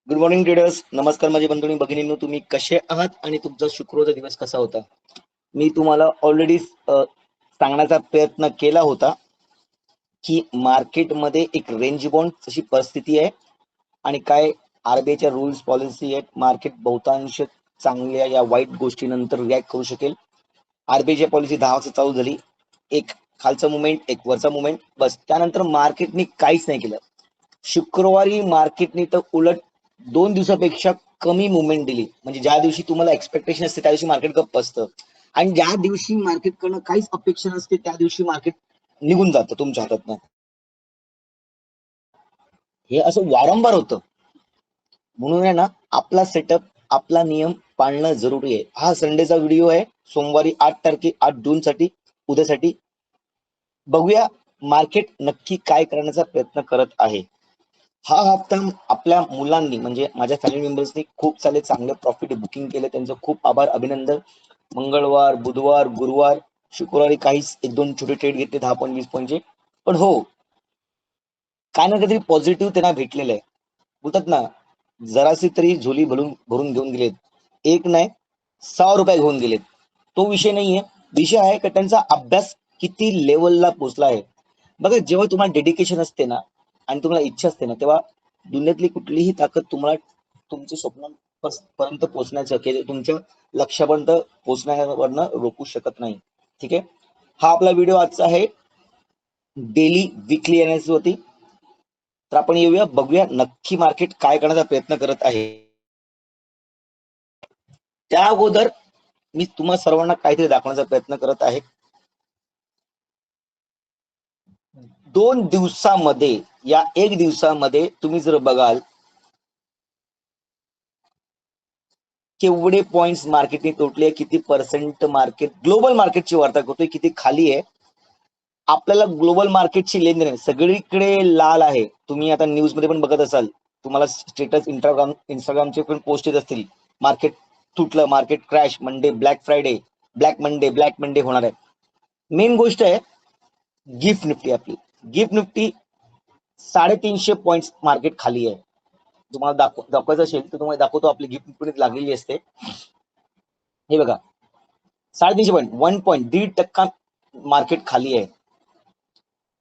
Good morning traders. नमस्कार माझे बंधू आणि भगिनींनो, तुम्ही कसे आहात आणि तुमचा शुक्रवारचा दिवस कसा होता? मी तुम्हाला ऑलरेडी सांगण्याचा प्रयत्न केला होता की मार्केटमध्ये एक रेंज बाउंड अशी परिस्थिती आहे आणि काय आरबीआयच्या रूल्स पॉलिसी आहेत. मार्केट बहुतांश चांगल्या या वाईट गोष्टीनंतर रिॲक्ट करू शकेल. आरबीआयची पॉलिसी 10 वाजता चालू झाली, एक खालचा मुवमेंट एक वरचा मुवमेंट, बस त्यानंतर मार्केटने काहीच नाही केलं. शुक्रवारी मार्केटने तर उलट 2 दिवसापेक्षा कमी मुवमेंट दिली. म्हणजे ज्या दिवशी तुम्हाला एक्सपेक्टेशन असते त्या दिवशी मार्केट गप्प असतं आणि ज्या दिवशी मार्केटकडनं काहीच अपेक्षा नसते त्या दिवशी मार्केट निघून जातं तुमच्या हातातनं. हे असं वारंवार होतं. म्हणून आहे ना, आपला सेटअप आपला नियम पाळणं जरुरी आहे. हा संडेचा व्हिडिओ आहे, सोमवारी 8 जून साठी, उद्यासाठी. बघूया मार्केट नक्की काय करण्याचा प्रयत्न करत आहे. हा हप्ता आपल्या मुलांनी म्हणजे माझ्या फॅमिली मेंबर्सनी खूप सारे चांगले प्रॉफिट बुकिंग केले, त्यांचं खूप आभार अभिनंदन. मंगळवार, बुधवार, गुरुवार, शुक्रवारी काहीच 1-2 छोटे ट्रेड घेतले 10 पॉईंट 20 पॉईंटचे. पण हो, काय ना काहीतरी पॉझिटिव्ह त्यांना भेटलेलं आहे. बोलतात ना, जराशी तरी झोली भरून भरून घेऊन गेलेत. एक नाही 100 रुपये घेऊन गेलेत. तो विषय नाहीये. विषय आहे की त्यांचा अभ्यास किती लेवलला पोहोचला आहे. बघा, जेव्हा तुम्हाला डेडिकेशन असते ना आणि तुम्हाला इच्छा असते ना, तेव्हा दुनियातली कुठलीही ताकद तुम्हाला तुमच्या स्वप्नांपर्यंत पोहोचण्याचं किंवा तुमच्या लक्ष्यापर्यंत पोहोचण्यावरनं रोखू शकत नाही. ठीक आहे. हा आपला व्हिडिओ आजचा आहे डेली वीकली अनालिसिस होती. तर आपण येऊया, बघूया नक्की मार्केट काय करण्याचा प्रयत्न करत आहे. त्या अगोदर मी तुम्हा सर्वांना काहीतरी दाखवण्याचा प्रयत्न करत आहे. 2 दिवसामध्ये या 1 दिवसामध्ये तुम्ही जर बघाल केवढे पॉइंट्स मार्केटने तोडले, किती पर्सेंट मार्केट ग्लोबल मार्केटची वार्ता करतोय, किती खाली आहे. आपल्याला ग्लोबल मार्केटची लेनदेन आहे सगळीकडे लाल आहे. तुम्ही आता न्यूज मध्ये पण बघत असाल, तुम्हाला स्टेटस इंस्टाग्रामचे पण पोस्ट येत असतील, मार्केट तुटलं, market crash, Monday black Monday होणार आहे. मेन गोष्ट आहे गिफ्ट निफ्टी. आपली गिफ्ट निफ्टी 350 पॉइंट मार्केट खाली आहे. तुम्हाला दाखवायचं असेल तर तुम्हाला दाखवतो. आपली गिफ्ट निफ्टी लागलेली असते, हे बघा 350 पॉईंट, 1.1% मार्केट खाली आहे.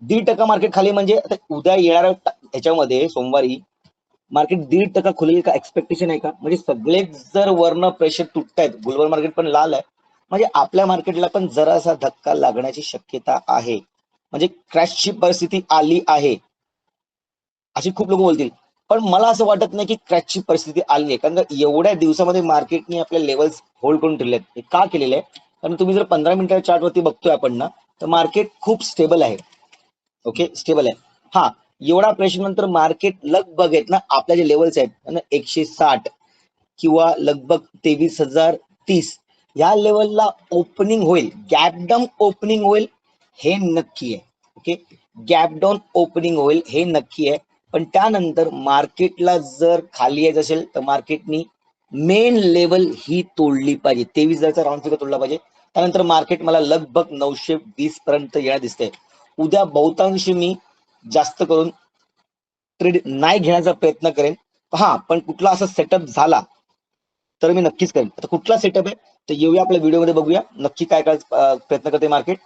1.5% मार्केट खाली म्हणजे आता उद्या येणाऱ्या ह्याच्यामध्ये सोमवारी मार्केट 1.5% खुलेल का एक्सपेक्टेशन आहे का? म्हणजे सगळेच जर वर्ण प्रेशर तुटतायत, ग्लोबल मार्केट पण लाल आहे, म्हणजे आपल्या मार्केटला पण जरासा धक्का लागण्याची शक्यता आहे. म्हणजे क्रॅशची परिस्थिती आली आहे अशी खूप लोक बोलतील. पण मला असं वाटत नाही की क्रॅशची परिस्थिती आली आहे, कारण एवढ्या दिवसामध्ये मार्केटने आपल्या लेवल्स होल्ड करून ठेवले आहेत. का केलेले आहे? कारण तुम्ही जर 15 मिनिटाच्या चार्ट वरती बघतोय आपण ना, तर मार्केट खूप स्टेबल आहे. ओके, स्टेबल आहे. हा, एवढा प्रेशर नंतर मार्केट लगभग आहेत ना, आपल्या जे लेवल्स आहेत 160 किंवा लगभग 23,030 या लेवलला ओपनिंग होईल, गॅप डाऊन ओपनिंग होईल हे नक्की आहे. ओके, गॅप डाऊन ओपनिंग होईल हे नक्की आहे. पण त्यानंतर मार्केटला जर खाली यायचं असेल तर मार्केटनी मेन लेवल ही तोडली पाहिजे. 23,000चा राऊंड फिगर तोडला पाहिजे. त्यानंतर मार्केट मला लगभग 920 पर्यंत येणार दिसतंय. उद्या बहुतांश मी जास्त करून ट्रेड नाही घेण्याचा प्रयत्न करेन. हा, पण कुठला असा सेटअप झाला तर मी नक्कीच करेन. आता कुठला सेटअप आहे तर येऊया आपल्या व्हिडिओमध्ये, बघूया नक्की काय काय प्रयत्न करते मार्केट.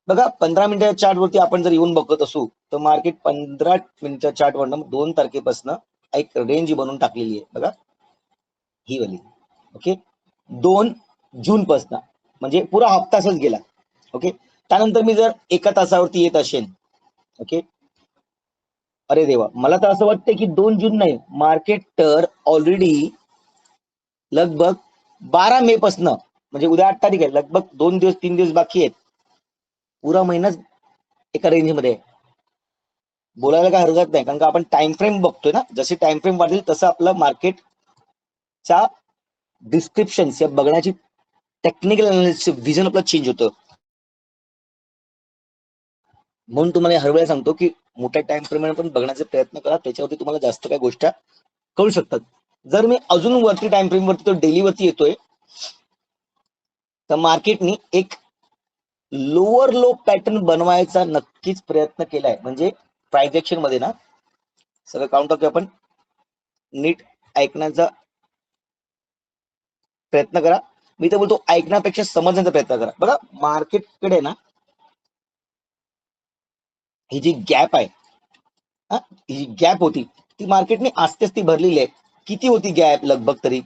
बघा, 15 मिनिटाच्या चार्ट वरती आपण जर येऊन बघत असू तर मार्केट 15 मिनिटाच्या चार्ट वरनं 2 तारखेपासून एक रेंज बनवून टाकलेली आहे. बघा ही वाली. ओके, 2 जून पासून म्हणजे पुरा हप्ता असाच गेला. ओके, त्यानंतर मी जर 1 तासावरती येत असेल, ओके, अरे देवा, मला तर असं वाटतं की 2 जून नाही, मार्केट तर ऑलरेडी लगभग 12 मे पासून, म्हणजे उद्या 8 तारीख आहे, लगभग 2 दिवस 3 दिवस बाकी आहेत. पुरा महिनाच एका रेंजमध्ये आहे. बोलायला काय हरकत नाही, कारण का आपण टाइम फ्रेम बघतोय ना. जसे टाइम फ्रेम वाढेल तसं आपलं मार्केटचा डिस्क्रिप्शन या बघण्याची टेक्निकल अनालिसिस विजन आपलं चेंज होतं. म्हणून तुम्हाला हर वेळेला सांगतो की मोठ्या टाइम फ्रेम पण बघण्याचा प्रयत्न करा, त्याच्यावरती तुम्हाला जास्त काही गोष्टी कळू शकतात. जर मी अजून वरती टाइम फ्रेम वरती, तो डेली वरती येतोय, तर मार्केटनी एक लोअर लो पॅटर्न बनवायचा नक्कीच प्रयत्न केलाय. म्हणजे प्राइस ऍक्शन मध्ये ना, सगळं काउंट करतोय आपण, नीट ऐकण्याचा प्रयत्न करा. मी तर बोलतो ऐकण्यापेक्षा समजण्याचा प्रयत्न करा. बघा मार्केटकडे ना ही जी गॅप आहे, ही गॅप होती ती मार्केटने आस्ते आस्ते भरलेली आहे. किती होती गॅप लगभग तरी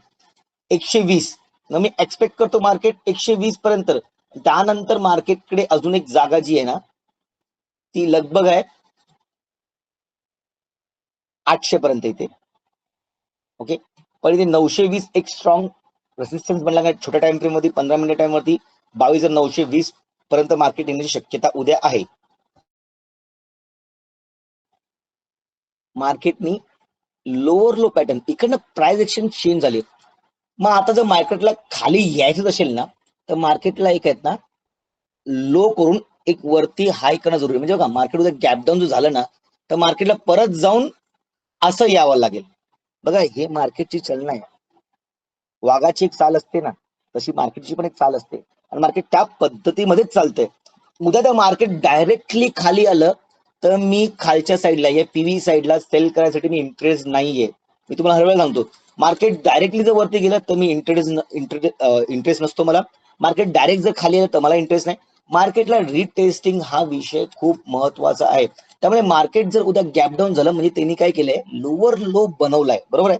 120. मी एक्सपेक्ट करतो मार्केट 120 पर्यंत. त्यानंतर मार्केटकडे अजून एक जागा जी आहे ना ती लगभग आहे 800 पर्यंत येते. ओके, पण इथे 920 एक स्ट्रॉंग रेसिस्टन्स बनला काय छोट्या टाइम फ्रेम मध्ये 15 मिनिट टाइम वरती 22,920 पर्यंत मार्केट येण्याची शक्यता उद्या आहे. मार्केटनी लोअर लो पॅटर्न इकडनं प्राइस एक्शन चेंज झाले. मग आता जर मार्केटला खाली यायचं असेल ना तर मार्केटला एक आहेत ना लो करून एक वरती हाय करणं जरुरी. म्हणजे बघा मार्केट उद्या गॅप डाऊन जो झालं ना तर मार्केटला परत जाऊन असं यावं लागेल. बघा हे मार्केटची चलन आहे. वाघाची एक चाल असते ना तशी मार्केटची पण एक चाल असते आणि मार्केट त्या पद्धतीमध्येच चालतंय. उद्या तर मार्केट डायरेक्टली खाली आलं तर मी खालच्या साईडला या पीव्ही साईडला सेल करायसाठी मी इंटरेस्ट नाहीये. मी तुम्हाला हर वेळेला सांगतो मार्केट डायरेक्टली जर वरती गेलं तर मी इंटरेस्ट नसतो मला. मार्केट डायरेक्ट जर खाली आलं तर मला इंटरेस्ट नाही. मार्केटला रिटेस्टिंग हा विषय खूप महत्वाचा आहे. त्यामुळे मार्केट जर उद्या गॅप डाऊन झालं म्हणजे त्यांनी काय केलंय लोअर लो बनवलाय, बरोबर आहे.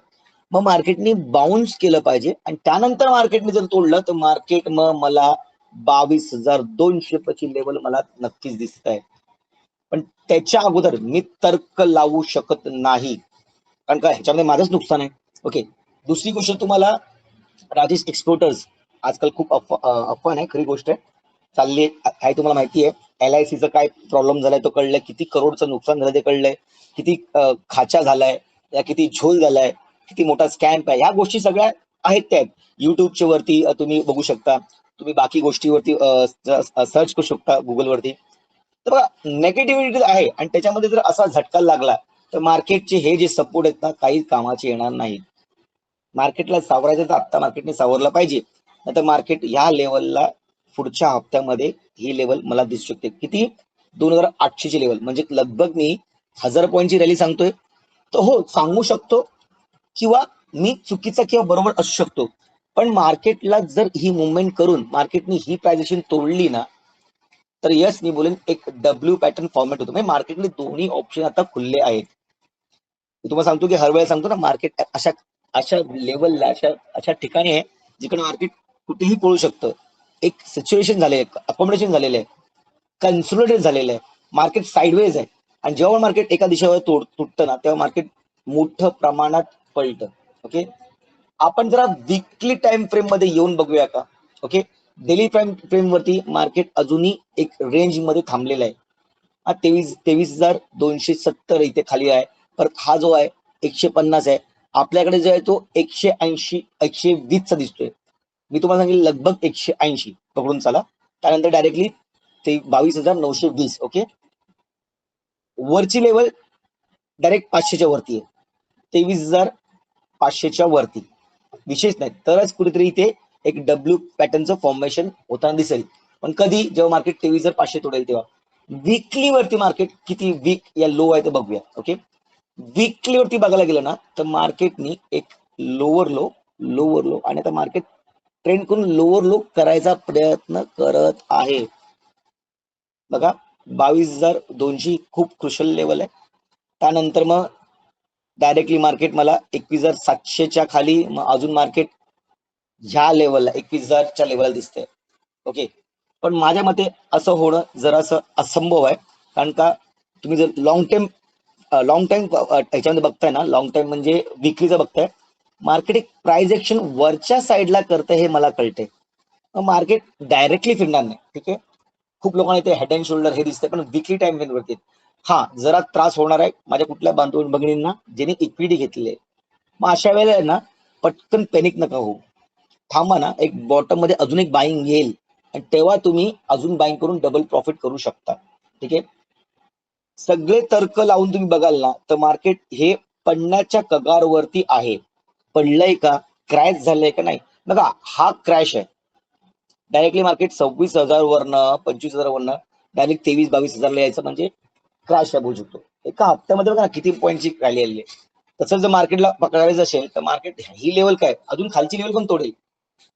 मग मार्केटनी बाउन्स केलं पाहिजे आणि त्यानंतर मार्केटने जर तोडलं तर मार्केट मग मला 22,200 ची लेवल मला नक्कीच दिसत आहे. पण त्याच्या अगोदर मी तर्क लावू शकत नाही कारण का ह्याच्यामध्ये माझंच नुकसान आहे. ओके, दुसरी गोष्ट तुम्हाला राजेश एक्सपोर्टर्स आजकाल खूप अफवा नाही खरी गोष्ट आहे चालली आहे. तुम्हाला माहिती आहे LICचा काय प्रॉब्लेम झालाय तो कळलंय, किती करोडचं नुकसान झालं ते कळलंय, किती खाचा झालाय या किती झोल झालाय, किती मोठा स्कॅम्प आहे. ह्या गोष्टी सगळ्या आहेत त्या युट्यूबच्या वरती तुम्ही बघू शकता. तुम्ही बाकी गोष्टीवरती सर्च करू शकता गुगलवरती. तर बघा नेगेटिव्हिटी आहे आणि त्याच्यामध्ये जर असा झटका लागला तर मार्केटचे हे जे सपोर्ट आहेत ना काही कामाचे येणार नाहीत. मार्केटला सावरायचं तर आता मार्केटने सावरलं पाहिजे, नाहीतर मार्केट ह्या लेवलला पुढच्या हप्त्यामध्ये ही लेवल मला दिसू शकते. किती 2,800 ची लेवल म्हणजे लगभग मी 1000 पॉईंटची रॅली सांगतोय तर हो सांगू शकतो किंवा मी चुकीचा किंवा बरोबर असू शकतो. पण मार्केटला जर ही मुवमेंट करून मार्केटने ही प्राइजेशन तोडली ना तर यस मी बोलेन एक डब्ल्यू पॅटर्न फॉर्मेट होतो. म्हणजे मार्केटने दोन्ही ऑप्शन आता खुलले आहेत. मी तुम्हाला सांगतो की हर वेळेला सांगतो ना मार्केट अशा अशा लेवलला अशा अशा ठिकाणी आहे जिकडे मार्केट कुठेही पळू शकतं. एक सिच्युएशन झाले अकोमोडेशन झालेलं आहे, कन्सोलिडेट झालेलं आहे, मार्केट साईडवेज आहे आणि जेव्हा मार्केट एका दिशेवर तुटतं ना तेव्हा मार्केट मोठं प्रमाणात पळतं. ओके, आपण जरा वीकली टाइम फ्रेम मध्ये येऊन बघूया का. ओके, डेली टाइम फ्रेम वरती मार्केट अजूनही एक रेंज मध्ये थांबलेला आहे. हा 23,270 इथे खाली आहे. परत हा जो आहे 150 आहे. आपल्याकडे जो आहे तो 180 120 चा दिसतोय. मी तुम्हाला सांगितलं लगभग 180 पकडून चाला. त्यानंतर डायरेक्टली ते 22,920. ओके, वरची लेवल डायरेक्ट 500च्या वरती आहे, 23,500च्या वरती. विशेष नाही तरच कुठेतरी इथे एक डब्ल्यू पॅटर्नचं फॉर्मेशन होताना दिसेल. पण कधी जेव्हा मार्केट 23,500 तोडेल तेव्हा. वीकली वरती मार्केट किती वीक या लो आहे ते बघूया. ओके, वीकली वरती बघायला गेलं ना तर मार्केटनी एक लोअर लो आणि आता मार्केट ट्रेंड करून लोअर लो करायचा प्रयत्न करत आहे. बघा 22,200 खूप क्रुशल लेवल आहे. त्यानंतर मग डायरेक्टली मार्केट मला 21,700च्या खाली मग अजून मार्केट ह्या लेवलला 21,000च्या लेवलला दिसतंय. ओके, पण माझ्या मते असं होणं जरासं असंभव आहे कारण का तुम्ही जर लॉंग टाइम ह्याच्यामध्ये बघताय ना, लॉंग टाइम म्हणजे विक्रीचं बघताय, मार्केट एक प्राइस एक्शन वरच्या साईडला करतं हे मला कळतंय. मार्केट डायरेक्टली फिरणार नाही. ठीक आहे, खूप लोकांना इथे हेड अँड शोल्डर हे दिसतंय पण विकली टाइम फ्रेम वरती हा जरा त्रास होणार आहे माझ्या कुठल्या बांधव भगिनींना ज्यांनी इक्विटी घेतलेली आहे. मग अशा वेळेला आहे ना पटकन पॅनिक नका होऊ. थांबा ना, एक बॉटम मध्ये अजून एक बाईंग येईल आणि तेव्हा तुम्ही अजून बाईंग करून डबल प्रॉफिट करू शकता. ठीक आहे, सगळे तर्क लावून तुम्ही बघाल ना तर मार्केट हे पडण्याच्या कगारवरती आहे. पडलंय का, क्रॅश झालंय का नाही. बघा हा क्रॅश आहे. डायरेक्टली मार्केट 26,000 वरनं 25,000 वरनं डायरेक्ट 23-22,000 यायचं म्हणजे क्रॅश आहे बोलू शकतो. एका हप्त्यामध्ये बघा ना किती पॉईंटची रॅली आली आहे. तसं जर मार्केटला पकडायचं असेल तर मार्केट ही लेवल काय अजून खालची लेवल पण तोडेल,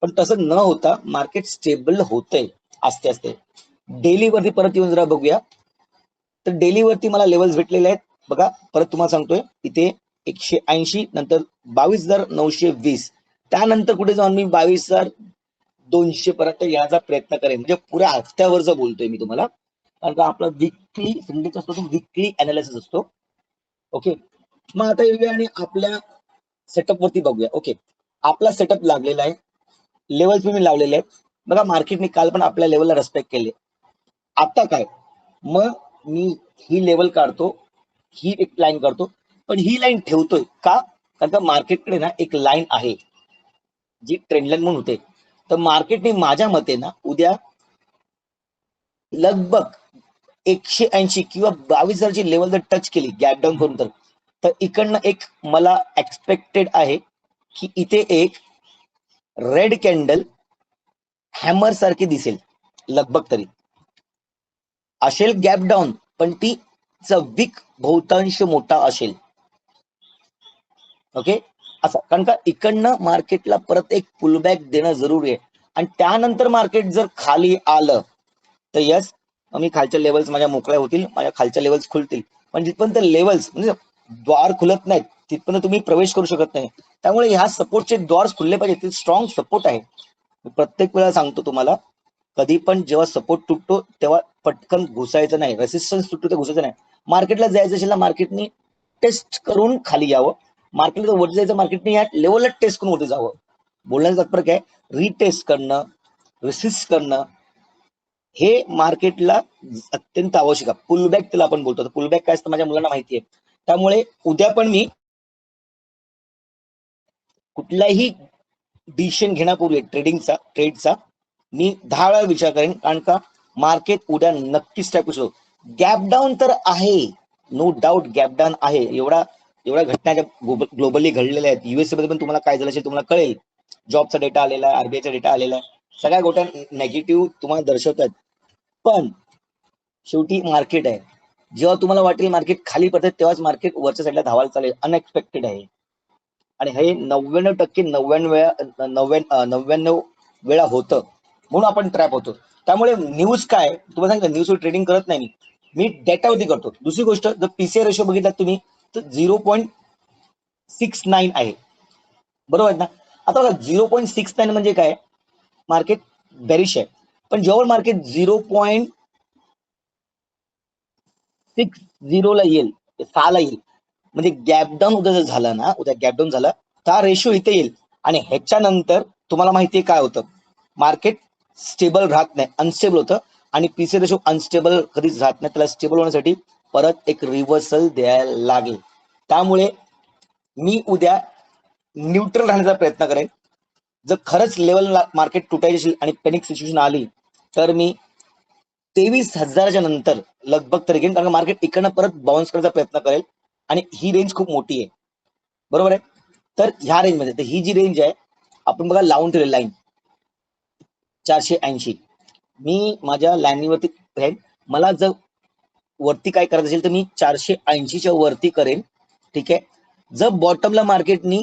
पण तसं न होता मार्केट स्टेबल होतंय आस्ते आस्ते. डेली वरती परत येऊन जरा बघूया. तर डेली वरती मला लेवल्स भेटलेले आहेत बघा. परत तुम्हाला सांगतोय इथे 180, नंतर 22,920, त्यानंतर कुठे जाऊन मी 22,200 पर्यंत याचा प्रयत्न करेन. म्हणजे पुऱ्या हफ्त्यावरचं बोलतोय मी तुम्हाला, कारण का आपला विकली संडेचा असतो तो विकली अनालिसिस असतो. ओके, मग आता येऊया आणि आपल्या सेटअप वरती बघूया. ओके, आपला सेटअप लागलेला आहे, लेवल्स मी लावलेले आहेत बघा. मार्केटने काल पण आपल्या लेवलला रेस्पेक्ट केले. आता काय, मग मी ही लेवल काढतो, ही एक लाईन काढतो, पण ही लाईन ठेवतोय का, कारण का मार्केटकडे ना एक लाईन आहे जी ट्रेंड लाईन म्हणून होते. तर मार्केटने माझ्या मते ना उद्या लगभग 180 किंवा 22,000ची लेवल जर टच केली गॅप डाऊन करून, तर इकडनं एक मला एक्सपेक्टेड आहे की इथे एक रेड कॅन्डल हॅमर सारखी दिसेल लगभग. तरी असेल गॅप डाऊन, पण ती विक बहुतांश मोठा असेल. ओके, असं, कारण का इकडनं मार्केटला परत एक पुलबॅक देणं जरुरी आहे. आणि त्यानंतर मार्केट जर खाली आलं तर यस, मी खालच्या लेवल्स माझ्या मोकळ्या होतील, माझ्या खालच्या लेवल्स खुलतील. पण जिथपर्यंत लेवल्स म्हणजे द्वार खुलत नाहीत तिथपर्यंत तुम्ही प्रवेश करू शकत नाही. त्यामुळे ह्या सपोर्टचे द्वार खुलले पाहिजे. ते स्ट्रॉंग सपोर्ट आहे. प्रत्येक वेळा सांगतो तुम्हाला, कधी पण जेव्हा सपोर्ट तुटतो तेव्हा पटकन घुसायचं नाही, रेसिस्टन्स तुटतो ते घुसायचं नाही. मार्केटला जायचं असेल ना मार्केटनी टेस्ट करून खाली यावं. मार्केटला वरती जायचं मार्केटने या लेवलला टेस्ट करून वरती जावं. बोलण्याचं तात्पर्य काय, रिटेस्ट करणं, रेसिस्ट करणं हे मार्केटला अत्यंत आवश्यक आहे. पुलबॅक त्याला आपण बोलतो. पुलबॅक काय असतं माझ्या मुलांना माहिती आहे. त्यामुळे उद्या पण मी कुठलाही डिसिशन घेण्यापूर्वी ट्रेडचा मी 10 वेळा विचार करेन, कारण का मार्केट उद्या नक्कीच टाकू शकतो. गॅप डाऊन तर आहे, नो डाऊट गॅप डाऊन आहे. एवढ्या घटना ग्लोबली घडलेल्या आहेत. युएसए मध्ये पण तुम्हाला काय झालं असेल तुम्हाला कळेल. जॉबचा डेटा आलेला आहे, आरबीआयचा डेटा आलेला आहे, सगळ्या गोष्टी नेगेटिव्ह तुम्हाला दर्शवतात. पण शेवटी मार्केट आहे. जेव्हा तुम्हाला वाटेल मार्केट खाली पडते तेव्हाच मार्केट वरच्या साईडला धावायला चालेल. अनएक्सपेक्टेड आहे. आणि हे 99% 99 वेळा होतं, म्हणून आपण ट्रॅप होतो. त्यामुळे न्यूज काय तुम्हाला सांगितलं, न्यूजवर ट्रेडिंग करत नाही मी डेटावरती करतो. दुसरी गोष्ट, जर पीसीआय रेशो बघितला तुम्ही तर 0.69 आहे, बरोबर आहे ना. आता बघा 0.69 म्हणजे काय, मार्केट बेरिश आहे. पण जेव्हा मार्केट 0.60 ला येईल, 6 ला येईल, म्हणजे गॅपडाऊन उद्या जर झाला ना, उद्या गॅपडाऊन झाला तर हा रेशो इथे येईल. आणि ह्याच्यानंतर तुम्हाला माहितीये काय होतं, मार्केट स्टेबल राहत नाही, अनस्टेबल होतं. आणि पीसी रेशो अनस्टेबल कधीच राहत नाही. त्याला स्टेबल होण्यासाठी परत एक रिव्हर्सल द्यायला लागेल. त्यामुळे मी उद्या न्यूट्रल राहण्याचा प्रयत्न करेन. जर खरंच लेवल मार्केट तुटायची असेल आणि पॅनिक सिच्युएशन आली तर मी 23,000च्या नंतर लगभग तरी घेईन, कारण मार्केट इकडनं परत बाउन्स करायचा प्रयत्न करेल. आणि ही रेंज खूप मोठी आहे, बरोबर आहे. तर ह्या रेंजमध्ये, तर ही जी रेंज आहे आपण बघा लावून ठेवली लाईन 480, मी माझ्या लाईनीवरती राहील. मला जर वरती काय करायचं असेल तर मी 480च्या वरती करेन. ठीक आहे. जर बॉटमला मार्केटनी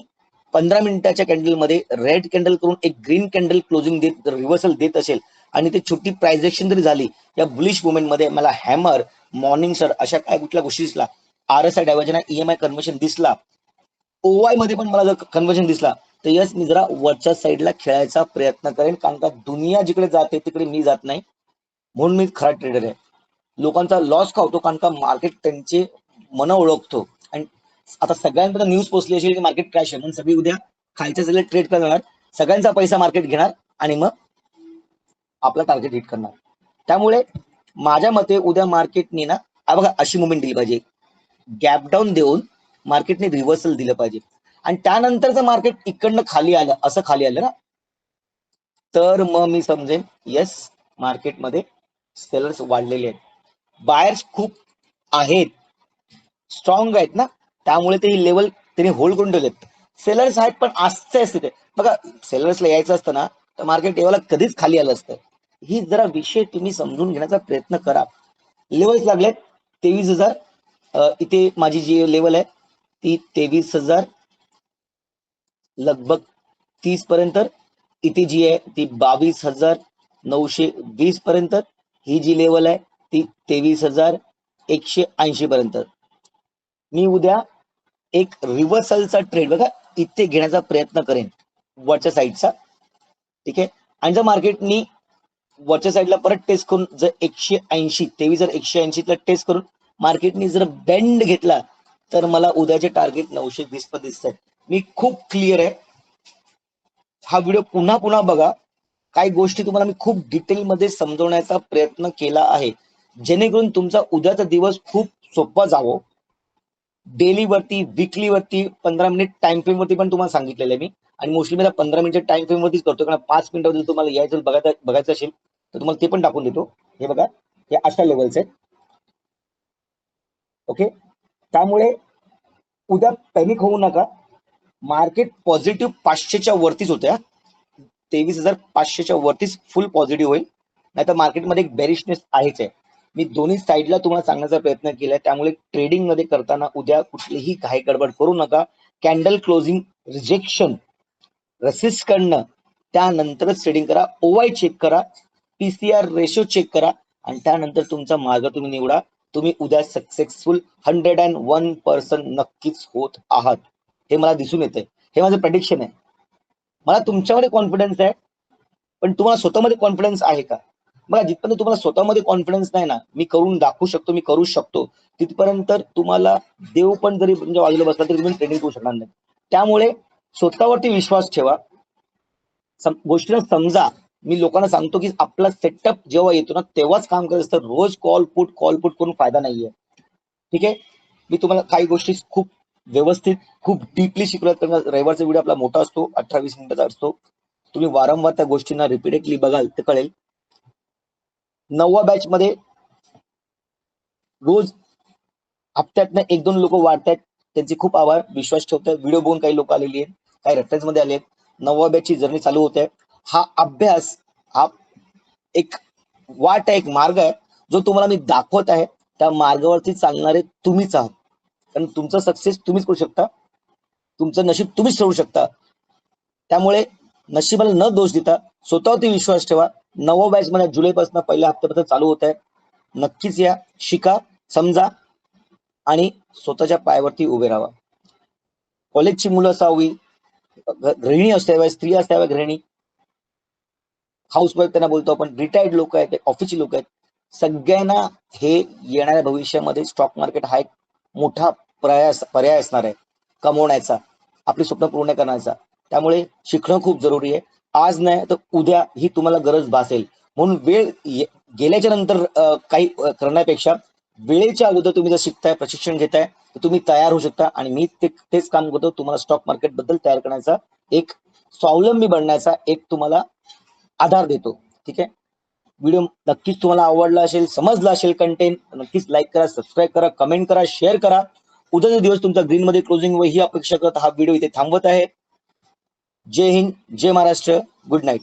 15 मिनिटाच्या कॅन्डलमध्ये रेड कॅन्डल करून एक ग्रीन कॅन्डल क्लोजिंग देत रिव्हर्सल देत असेल आणि ते छोटी प्राइजेक्शन जरी झाली या बुलिश मुवमेंटमध्ये, मला हॅमर, मॉर्निंग सर अशा काय कुठल्या गोष्टी दिसला, आरएसआय डायव्हर्जन, ईएमआय कन्व्हर्जन दिसला, ओवाय मध्ये पण मला जर कन्व्हर्जन दिसला, तर यस मी जरा वरच्या साईडला खेळायचा प्रयत्न करेन. कारण का दुनिया जिकडे जाते तिकडे मी जात नाही, म्हणून मी खरा ट्रेडर आहे. लोकांचा लॉस खावतो कारण का मार्केट त्यांचे मन ओळखतो. आणि आता सगळ्यांपर्यंत न्यूज पोहोचली असेल की मार्केट क्रॅश आहे, म्हणून सगळी उद्या खालच्या साईडला ट्रेड करणार, सगळ्यांचा पैसा मार्केट घेणार आणि मग आपला टार्गेट हिट करणार. त्यामुळे माझ्या मते उद्या मार्केटने ना बघा अशी मुवमेंट दिली पाहिजे, गॅप डाऊन देऊन मार्केटने रिव्हर्सल दिलं पाहिजे. आणि त्यानंतर जर मार्केट इकडनं खाली आलं, असं खाली आलं ना, तर मग मी समजेन येस मार्केटमध्ये सेलर्स वाढलेले आहेत, बायर्स खूप आहेत, स्ट्रॉंग आहेत ना, त्यामुळे ते लेवल त्यांनी होल्ड करून ठेवलेत. सेलर्स आहेत पण असते असते ते बघा, सेलर्सला यायचं असतं ना तर मार्केट लेवलला कधीच खाली आलं असतं. ही जरा विषय तुम्ही समजून घेण्याचा प्रयत्न करा. लेवल्स लागलेत 23,000, इथे माझी जी लेवल आहे ती 23,000 लगभग 30 पर्यंत. इथे जी आहे ती 22,920 पर्यंत. ही जी लेवल आहे ती 23,180 पर्यंत. मी उद्या एक रिव्हर्सलचा ट्रेड बघा इथे घेण्याचा प्रयत्न करेन वरच्या साईडचा, ठीक आहे. आणि जर मार्केटनी वरच्या साईडला परत टेस्ट करून जर 180 23,180 ला टेस्ट करून मार्केटनी जर बेंड घेतला तर मला उद्याचे टार्गेट 920 पर दिसत आहे. मी खूप क्लिअर आहे. हा व्हिडिओ पुन्हा पुन्हा बघा. काही गोष्टी तुम्हाला मी खूप डिटेलमध्ये समजवण्याचा प्रयत्न केला आहे जेणेकरून तुमचा उद्याचा दिवस खूप सोपा जावो. डेली वरती, वीकली वरती, 15 मिनिट टाइम फ्रेम वरती पण तुम्हाला सांगितलेलं आहे मी. आणि मोस्टली मी 15 मिनिट टाइम फ्रेम वरतीच करतो, कारण 5 मिनिटामध्ये तुम्हाला यायचं बघायचं असेल तर तुम्हाला ते पण टाकून देतो. हे बघा, हे अशा लेवलचे आहेत. ओके, त्यामुळे उद्या पॅनिक होऊ नका. मार्केट पॉझिटिव्ह 500च्या वरतीच होत्या, 23,500च्या वरतीच फुल पॉझिटिव्ह होईल. नाहीतर मार्केटमध्ये एक बेरिशनेस आहेच आहे. मी दोन्ही साईडला तुम्हाला सांगण्याचा प्रयत्न केलाय. त्यामुळे ट्रेडिंग मध्ये करताना उद्या कुठलीही घाई गडबड करू नका. कॅन्डल क्लोजिंग रिजेक्शन रेसिस्ट करणं, त्यानंतरच ट्रेडिंग करा. ओवाय चेक करा, पीसीआर रेशो चेक करा आणि त्यानंतर तुमचा मार्ग तुम्ही निवडा. तुम्ही उद्या सक्सेसफुल 101% नक्कीच होत आहात, हे मला दिसून येते. हे माझं प्रेडिक्शन आहे. मला तुमच्यामध्ये कॉन्फिडन्स आहे, पण तुम्हाला स्वतःमध्ये कॉन्फिडन्स आहे का? बघा, जिथपर्यंत तुम्हाला स्वतःमध्ये कॉन्फिडन्स नाही ना, मी करून दाखवू शकतो, मी करू शकतो, तिथपर्यंत तुम्हाला देव पण जरी तुमच्या बाजूला बसला तरी तुम्ही ट्रेनिंग करू शकणार नाही. त्यामुळे स्वतःवरती विश्वास ठेवा. गोष्टीला समजा. मी लोकांना सांगतो की आपला सेटअप जेव्हा येतो ना तेव्हाच काम करत असतं. रोज कॉल पुट करून फायदा नाहीये, ठीक आहे. मी तुम्हाला काही गोष्टी खूप व्यवस्थित, खूप डीपली शिकवत. रविवारचा व्हिडिओ आपला मोठा असतो, 18-20 मिनिटाचा असतो. तुम्ही वारंवार त्या गोष्टींना रिपीटेडली बघाल तर कळेल. 9व्या बॅच मध्ये रोज हप्त्यातनं 1-2 लोक वाढतायत, त्यांचे खूप आभार. विश्वास ठेवतात. व्हिडिओ बघून काही लोक आलेली आहेत, काही रेफरन्स मध्ये आले आहेत. 9व्या बॅचची जर्नी चालू होते. हा अभ्यास, हा एक वाट आहे, एक मार्ग आहे जो तुम्हाला मी दाखवत आहे. त्या मार्गावरती चालणारे तुम्हीच आहात, कारण तुमचं सक्सेस तुम्हीच करू शकता, तुमचं नशीब तुम्हीच ठरवू शकता. त्यामुळे नशिबाला न दोष देता स्वतःवरती विश्वास ठेवा. 9व्या बॅच मध्ये जुलैपासून पहिल्या हप्त्यापासून चालू होत आहे. नक्कीच या, शिका, समजा आणि स्वतःच्या पायावरती उभे राहा. कॉलेजची मुलं असावी, गृहिणी असाव्या, स्त्री असाव्या, गृहिणी, हाऊसवाईफ त्यांना बोलतो आपण, रिटायर्ड लोक आहेत, ऑफिसची लोक आहेत, सगळ्यांना हे येणाऱ्या भविष्यामध्ये स्टॉक मार्केट हा एक मोठा पर्याय असणार आहे कमवण्याचा, आपली स्वप्न पूर्ण करण्याचा. त्यामुळे शिकणं खूप जरुरी आहे. आज नाही तर उद्या ही तुम्हाला गरज भासेल. म्हणून वेळ गेल्याच्या नंतर काही करण्यापेक्षा वेळेच्या अगोदर तुम्ही जर शिकताय, प्रशिक्षण घेताय तर तुम्ही तयार होऊ शकता. आणि मी तेच काम करतो, तुम्हाला स्टॉक मार्केट बद्दल तयार करण्याचा, एक स्वावलंबी बनण्याचा एक तुम्हाला आधार देतो, ठीक आहे. व्हिडिओ नक्कीच तुम्हाला आवडला असेल, समजला असेल कंटेंट, नक्कीच लाईक करा, सबस्क्राईब करा, कमेंट करा, शेअर करा. उद्याचा दिवस तुमचा ग्रीन मध्ये क्लोजिंग व ही अपेक्षा करत हा व्हिडिओ इथे थांबवत आहे. जय हिंद, जय महाराष्ट्र, गुड नाईट.